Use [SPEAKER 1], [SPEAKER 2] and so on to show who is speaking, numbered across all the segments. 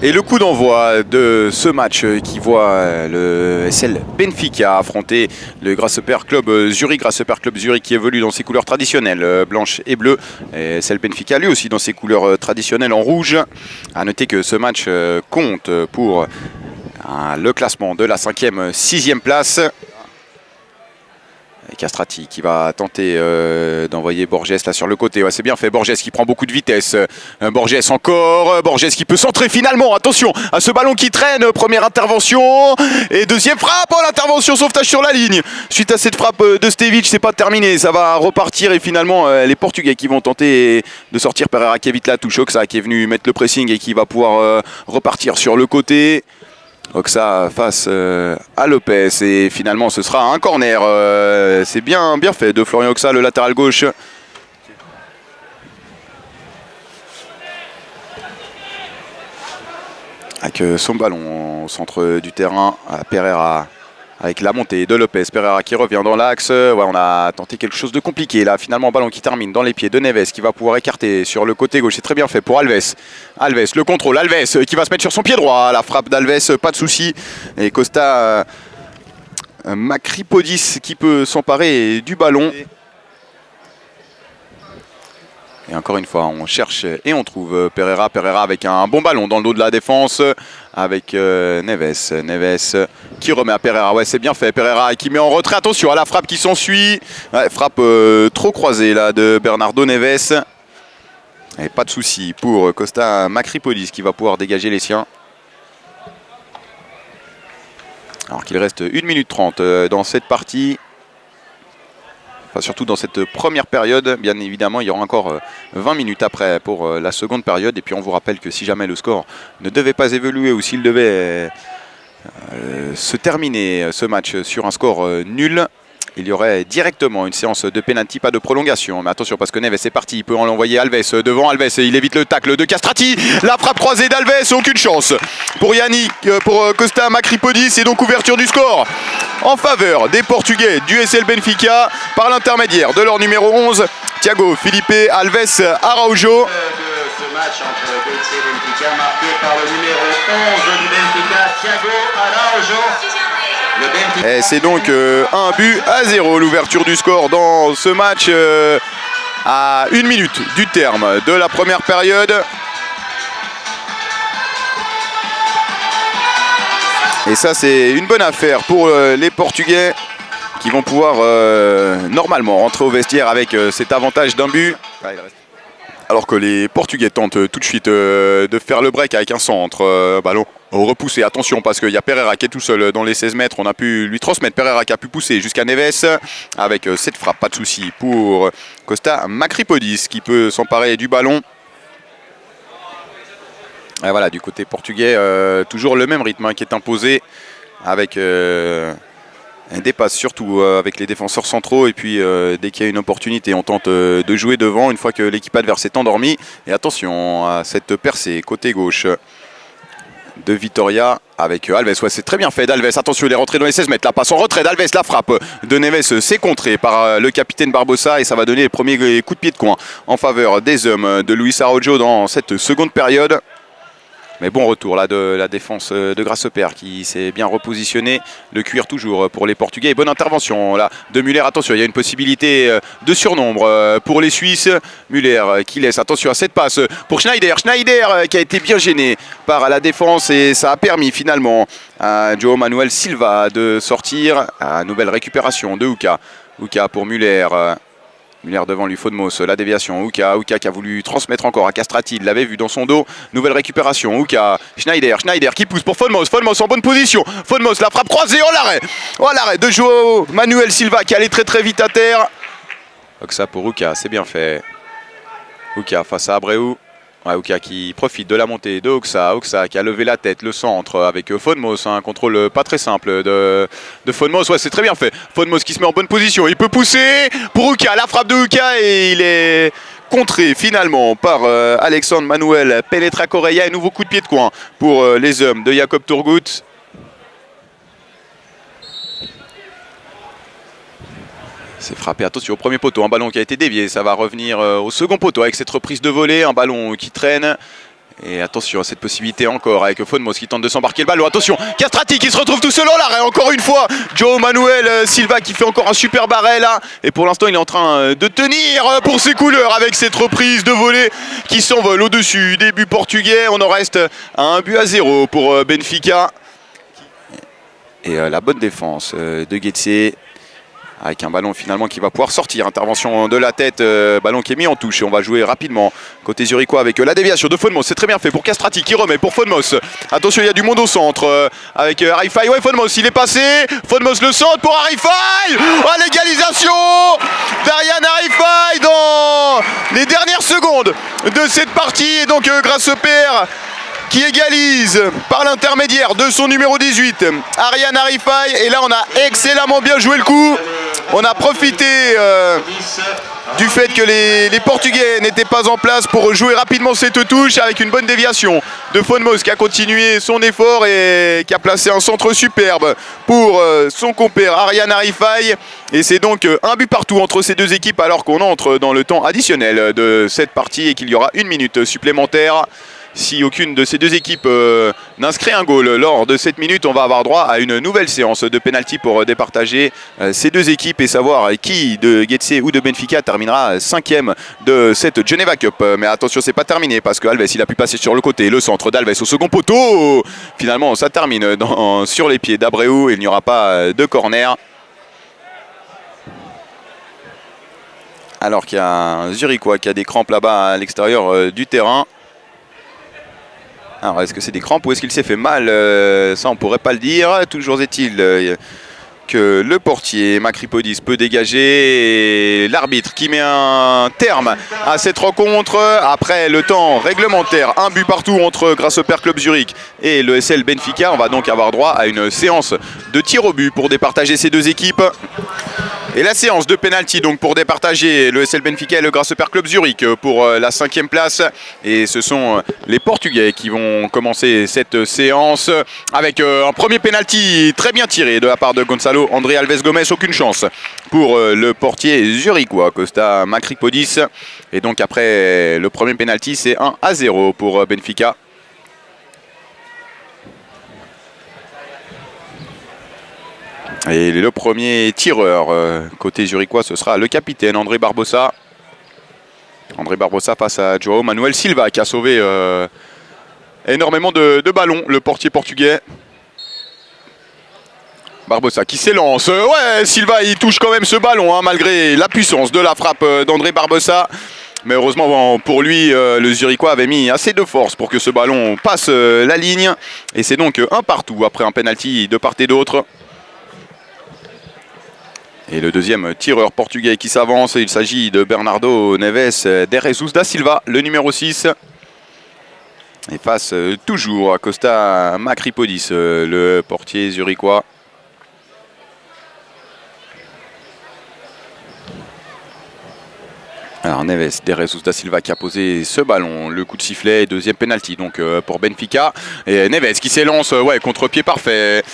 [SPEAKER 1] Et le coup d'envoi de ce match qui voit le SL Benfica affronter le Grasshopper Club Zurich. Grasshopper Club Zurich qui évolue dans ses couleurs traditionnelles, blanche et bleu. Et SL Benfica lui aussi dans ses couleurs traditionnelles en rouge. A noter que ce match compte pour le classement de la 5e, 6e place. Castrati qui va tenter d'envoyer Borges là sur le côté. Ouais, c'est bien fait. Borges qui prend beaucoup de vitesse. Borges encore. Borges qui peut centrer finalement. Attention à ce ballon qui traîne. Première intervention. Et deuxième frappe. Oh, l'intervention, sauvetage sur la ligne. Suite à cette frappe de Stevic, c'est pas terminé. Ça va repartir. Et finalement, les Portugais qui vont tenter de sortir. Pereira qui évite la touche. Oxa qui est venu mettre le pressing et qui va pouvoir repartir sur le côté. Oxa face à Lopez et finalement ce sera un corner. C'est bien fait de Florian Oxa, le latéral gauche. Avec son ballon au centre du terrain à Pereira. Avec la montée de Lopez, Pereira qui revient dans l'axe. Ouais, on a tenté quelque chose de compliqué là. Finalement, ballon qui termine dans les pieds de Neves qui va pouvoir écarter sur le côté gauche. C'est très bien fait pour Alves. Alves, le contrôle. Alves qui va se mettre sur son pied droit. La frappe d'Alves, pas de souci. Et Costa Makripodis qui peut s'emparer du ballon. Et encore une fois, on cherche et on trouve Pereira. Pereira avec un bon ballon dans le dos de la défense. Avec Neves. Neves qui remet à Pereira. Ouais, c'est bien fait. Pereira qui met en retrait. Attention à la frappe qui s'ensuit. Ouais, frappe trop croisée là de Bernardo Neves. Et pas de souci pour Costa Makripodis qui va pouvoir dégager les siens. Alors qu'il reste 1 minute 30 dans cette partie. Enfin, surtout dans cette première période, bien évidemment, il y aura encore 20 minutes après pour la seconde période. Et puis on vous rappelle que si jamais le score ne devait pas évoluer ou s'il devait se terminer ce match sur un score nul, il y aurait directement une séance de pénalty, pas de prolongation. Mais attention parce que Neves est parti, il peut en envoyer Alves devant Alves et il évite le tacle de Castrati. La frappe croisée d'Alves, aucune chance pour Yannick, pour Costa Makripodis et donc ouverture du score en faveur des Portugais du SL Benfica par l'intermédiaire de leur numéro 11, Thiago Felipe Alves Araujo.
[SPEAKER 2] Ce match entre le SL Benfica marqué par le numéro 11 du Benfica, Thiago Araujo.
[SPEAKER 1] Et c'est donc 1-0 l'ouverture du score dans ce match à 1 minute du terme de la première période. Et ça c'est une bonne affaire pour les Portugais qui vont pouvoir normalement rentrer au vestiaire avec cet avantage d'un but. Alors que les Portugais tentent tout de suite de faire le break avec un centre, ballon repoussé. Attention parce qu'il y a Pereira qui est tout seul dans les 16 mètres. On a pu lui transmettre. Pereira qui a pu pousser jusqu'à Neves avec cette frappe. Pas de souci pour Costa Makripodis qui peut s'emparer du ballon. Et voilà, du côté portugais, toujours le même rythme qui est imposé avec des passes surtout avec les défenseurs centraux et puis dès qu'il y a une opportunité on tente de jouer devant une fois que l'équipe adverse est endormie. Et attention à cette percée côté gauche de Vitoria avec Alves. Ouais, c'est très bien fait d'Alves. Attention, il est rentré dans les 16 mètres. La passe en retrait d'Alves. La frappe de Neves s'est contrée par le capitaine Barbosa et ça va donner les premiers coups de pied de coin en faveur des hommes de Luis Araujo dans cette seconde période. Mais bon retour là de la défense de Grasshopper qui s'est bien repositionné. Le cuir toujours pour les Portugais. Et bonne intervention là de Müller. Attention, il y a une possibilité de surnombre pour les Suisses. Müller qui laisse. Attention à cette passe pour Schneider. Schneider qui a été bien gêné par la défense et ça a permis finalement à João Manuel Silva de sortir. Nouvelle récupération de Uka. Uka pour Müller. Müller devant lui, Fodmos, la déviation, Uka qui a voulu transmettre encore à Castrati, il l'avait vu dans son dos, nouvelle récupération, Uka, Schneider qui pousse pour Fodmos en bonne position, Fodmos, la frappe croisée, l'arrêt de João Manuel Silva qui allait très très vite à terre. Donc ça pour Uka, c'est bien fait. Uka face à Abreu. Ouais, Uka qui profite de la montée de Oxa qui a levé la tête, le centre avec Fodmos, un contrôle pas très simple de Fodmos. Ouais, c'est très bien fait. Fodmos qui se met en bonne position, il peut pousser pour Uka, la frappe de Uka et il est contré finalement par Alexandre Manuel Pelletra Correia. Un nouveau coup de pied de coin pour les hommes de Jakob Turgut. C'est frappé, attention au premier poteau, un ballon qui a été dévié, ça va revenir au second poteau avec cette reprise de volée, un ballon qui traîne Et attention à cette possibilité encore avec Fonmos qui tente de s'embarquer le ballon. Attention, Castrati qui se retrouve tout seul en l'arrêt. Encore une fois, João Manuel Silva qui fait encore un super arrêt là. Et pour l'instant, il est en train de tenir pour ses couleurs avec cette reprise de volée qui s'envole au-dessus des buts portugais. On en reste à 1-0 pour Benfica. Et la bonne défense de Getse. Avec un ballon finalement qui va pouvoir sortir. Intervention de la tête, ballon qui est mis en touche. Et on va jouer rapidement côté zurichois avec la déviation de Fonmos. C'est très bien fait pour Castrati qui remet pour Fonmos. Attention, il y a du monde au centre avec Arifai. Ouais, Fonmos, il est passé. Fonmos le centre pour Arifai. Oh, l'égalisation d'Ariane Arifai dans les dernières secondes de cette partie. Et donc grâce au père qui égalise par l'intermédiaire de son numéro 18, Ariane Arifai. Et là, on a excellemment bien joué le coup. On a profité du fait que les Portugais n'étaient pas en place pour jouer rapidement cette touche avec une bonne déviation de Fonmos qui a continué son effort et qui a placé un centre superbe pour son compère Ariane Arifai. Et c'est donc un but partout entre ces deux équipes alors qu'on entre dans le temps additionnel de cette partie et qu'il y aura 1 minute supplémentaire. Si aucune de ces deux équipes n'inscrit un goal lors de cette minute, on va avoir droit à une nouvelle séance de pénalty pour départager ces deux équipes et savoir qui de Getse ou de Benfica terminera 5e de cette Geneva Cup. Mais attention, c'est pas terminé parce que Alves il a pu passer sur le côté. Le centre d'Alves au second poteau. Finalement, ça termine sur les pieds d'Abreu. Il n'y aura pas de corner. Alors qu'il y a un Zurichois qui a des crampes là-bas à l'extérieur du terrain. Alors, est-ce que c'est des crampes ou est-ce qu'il s'est fait mal? Ça, on pourrait pas le dire. Toujours est-il que le portier Makripodis peut dégager. Et l'arbitre qui met un terme à cette rencontre après le temps réglementaire. 1 but partout entre Grasshopper Club Zurich et le SL Benfica. On va donc avoir droit à une séance de tir au but pour départager ces deux équipes. Et la séance de pénalty donc pour départager le SL Benfica et le Grasshopper Club Zurich pour la 5e place. Et ce sont les Portugais qui vont commencer cette séance avec un premier pénalty très bien tiré de la part de Gonçalo André Alves Gomes. Aucune chance pour le portier zurichois Costa Makripodis. Et donc après le premier pénalty, c'est 1-0 pour Benfica. Et le premier tireur côté zurichois, ce sera le capitaine André Barbosa. André Barbosa face à João Manuel Silva qui a sauvé énormément de ballons, le portier portugais. Barbosa qui s'élance. Ouais, Silva il touche quand même ce ballon malgré la puissance de la frappe d'André Barbosa. Mais heureusement pour lui, le Zurichois avait mis assez de force pour que ce ballon passe la ligne. Et c'est donc un partout après un penalty de part et d'autre. Et le deuxième tireur portugais qui s'avance, il s'agit de Bernardo Neves de Jesus da Silva, le numéro 6. Et face toujours à Costa Makripodis, le portier zurichois. Alors Neves de Jesus da Silva qui a posé ce ballon, le coup de sifflet, deuxième penalty donc pour Benfica. Et Neves qui s'élance, ouais, contre-pied parfait.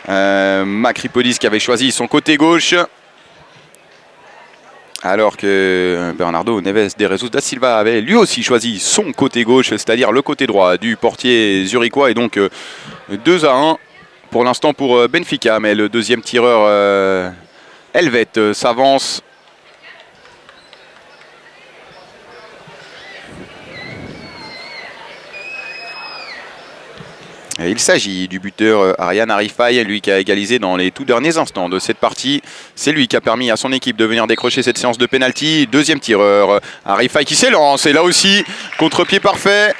[SPEAKER 1] Makripodis qui avait choisi son côté gauche. Alors que Bernardo Neves de Jesus da Silva avait lui aussi choisi son côté gauche, c'est-à-dire le côté droit du portier zurichois. Et donc 2-1 pour l'instant pour Benfica. Mais le deuxième tireur helvète s'avance. Et il s'agit du buteur Ariane Arifai, lui qui a égalisé dans les tout derniers instants de cette partie. C'est lui qui a permis à son équipe de venir décrocher cette séance de pénalty. Deuxième tireur, Arifai qui s'élance. Et là aussi, contre-pied parfait.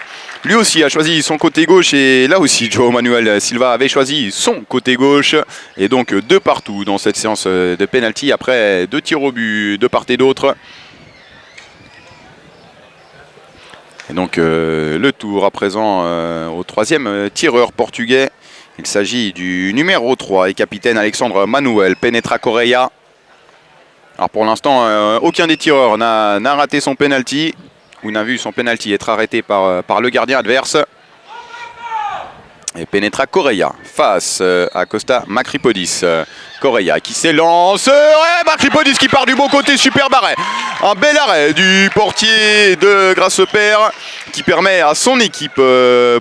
[SPEAKER 1] Lui aussi a choisi son côté gauche. Et là aussi, João Manuel Silva avait choisi son côté gauche. Et donc 2 partout dans cette séance de pénalty après 2 tirs au but de part et d'autre. Et donc le tour à présent au 3e tireur portugais. Il s'agit du numéro 3 et capitaine Alexandre Manuel Penetra Correia. Alors pour l'instant, aucun des tireurs n'a raté son penalty ou n'a vu son penalty être arrêté par le gardien adverse. Et Penetra Correia face à Costa Makripodis. Correia qui s'élance. Ouais, Makripodis qui part du bon côté, superbe arrêt. Un bel arrêt du portier de Grasshopper qui permet à son équipe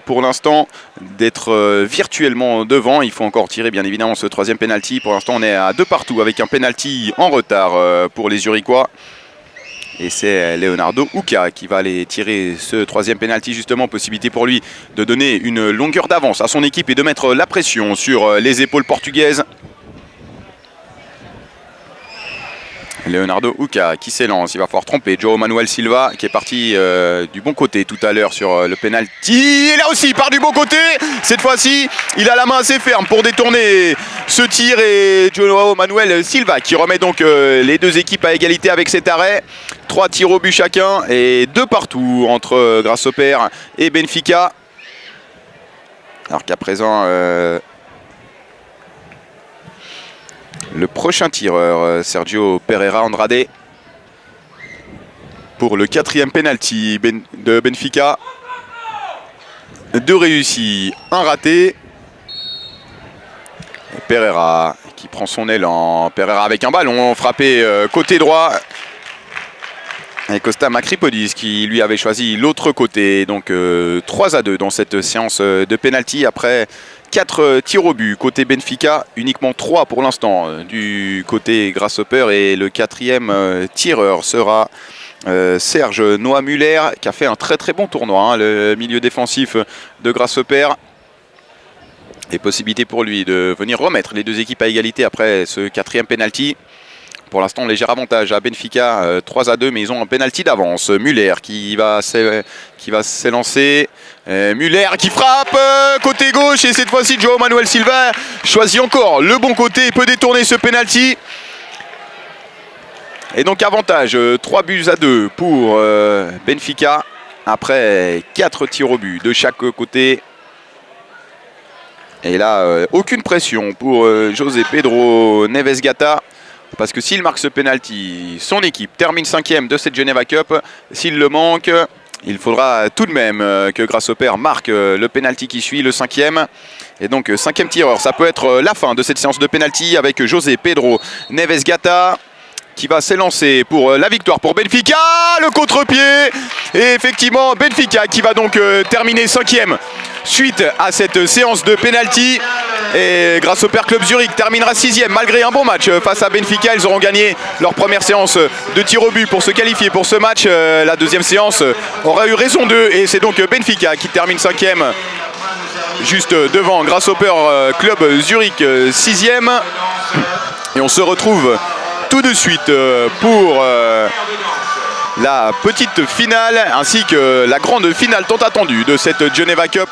[SPEAKER 1] pour l'instant d'être virtuellement devant. Il faut encore tirer bien évidemment ce troisième penalty. Pour l'instant on est à 2 partout avec un penalty en retard pour les Zurichois. Et c'est Leonardo Uka qui va aller tirer ce troisième penalty justement. Possibilité pour lui de donner une longueur d'avance à son équipe et de mettre la pression sur les épaules portugaises. Leonardo Uka qui s'élance, il va falloir tromper João Manuel Silva qui est parti du bon côté tout à l'heure sur le penalty. Et là aussi il part du bon côté, cette fois-ci il a la main assez ferme pour détourner ce tir et João Manuel Silva qui remet donc les deux équipes à égalité avec cet arrêt. 3 tirs au but chacun et 2 partout entre Grasshopper et Benfica. Alors qu'à présent le prochain tireur, Sergio Pereira Andrade, pour le 4e penalty de Benfica. 2 réussis, 1 raté. Et Pereira qui prend son élan. Pereira avec un ballon frappé côté droit. Et Costa Makripodis qui lui avait choisi l'autre côté. Donc 3-2 dans cette séance de penalty après 4 tirs au but côté Benfica, uniquement 3 pour l'instant du côté Grasshopper. Et le 4e tireur sera Serge Noah Muller qui a fait un très bon tournoi, hein, le milieu défensif de Grasshopper. Et possibilité pour lui de venir remettre les deux équipes à égalité après ce 4e penalty. Pour l'instant, léger avantage à Benfica, 3-2, mais ils ont un penalty d'avance. Muller qui va s'élancer. Muller qui frappe côté gauche et cette fois-ci João Manuel Silva choisit encore le bon côté et peut détourner ce penalty. Et donc avantage 3-2 pour Benfica après 4 tirs au but de chaque côté. Et là, aucune pression pour José Pedro Neves Gata. Parce que s'il marque ce penalty, son équipe termine 5e de cette Geneva Cup. S'il le manque, il faudra tout de même que Grasshopper marque le penalty qui suit, le 5e. Et donc 5e tireur, ça peut être la fin de cette séance de penalty avec José Pedro Neves Gata qui va s'élancer pour la victoire pour Benfica. Le contre-pied. Et effectivement, Benfica qui va donc terminer 5e suite à cette séance de penalty. Et Grasshopper Club Zurich terminera 6e malgré un bon match face à Benfica. Ils auront gagné leur première séance de tir au but pour se qualifier pour ce match. La deuxième séance aura eu raison d'eux et c'est donc Benfica qui termine 5e juste devant Grasshopper Club Zurich 6e. Et on se retrouve tout de suite pour la petite finale ainsi que la grande finale tant attendue de cette Geneva Cup.